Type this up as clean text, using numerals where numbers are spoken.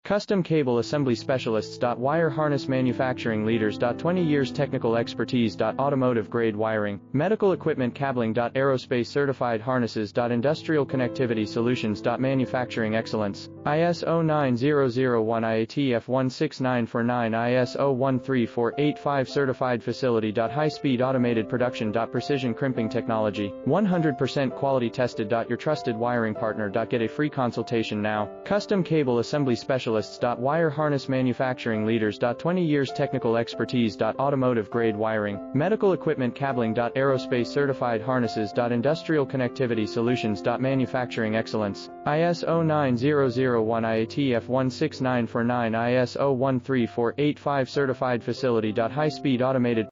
Custom Cable Assembly Specialists. Wire Harness Manufacturing Leaders. 20 years technical expertise. Automotive grade wiring, medical equipment cabling. Aerospace certified harnesses. Industrial connectivity solutions. Manufacturing excellence. ISO 9001 IATF 16949 ISO 13485 certified facility. High speed automated production. Precision crimping technology, 100% quality tested. Your trusted wiring partner. Get a free consultation now. Custom Cable Assembly Specialists. Wire Harness Manufacturing Leaders. 20 years technical expertise. Automotive grade wiring, medical equipment cabling. Aerospace certified harnesses. Industrial connectivity solutions. Manufacturing excellence. ISO 9001 IATF 16949 ISO 13485 certified facility. High speed automated